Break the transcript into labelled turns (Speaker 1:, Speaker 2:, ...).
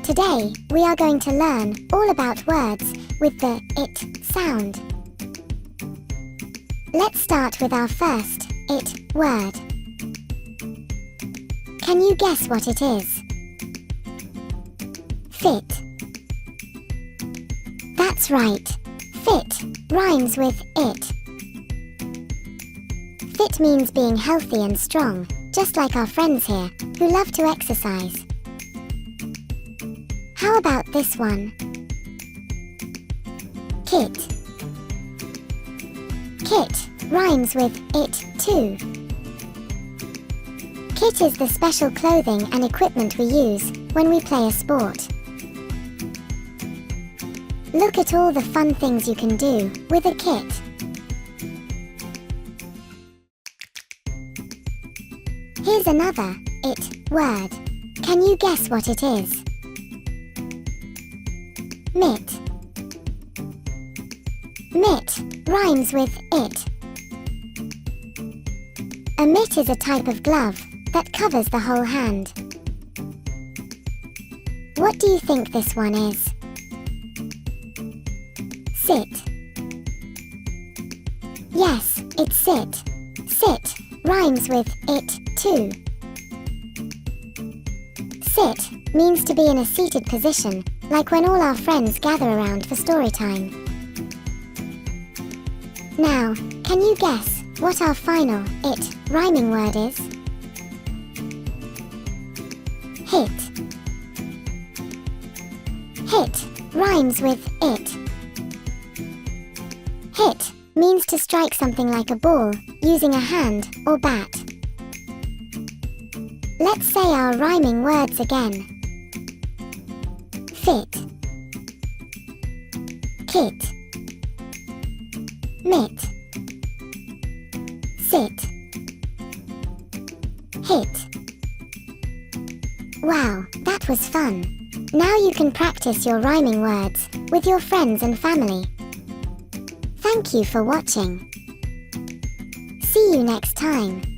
Speaker 1: Today, we are going to learn all about words with the it sound. Let's start with our first it word. Can you guess what it is? Fit. That's right. Fit rhymes with it. Fit means being healthy and strong, just like our friends here, who love to exercise. How about this one? Kit. Kit rhymes with it too. Kit is the special clothing and equipment we use when we play a sport. Look at all the fun things you can do with a kit. Here's another it word. Can you guess what it is? Mitt. Mitt rhymes with it. A mitt is a type of glove that covers the whole hand. What do you think this one is? Sit. Yes, it's sit. Sit rhymes with it too. Sit means to be in a seated position, like when all our friends gather around for story time. Now, can you guess what our final it rhyming word is? Hit. Hit rhymes with it. Hit means to strike something like a ball using a hand or bat. Let's say our rhyming words again. Fit. Kit. Mitt. Sit. Hit. Wow, that was fun. Now you can practice your rhyming words with your friends and family. Thank you for watching. See you next time.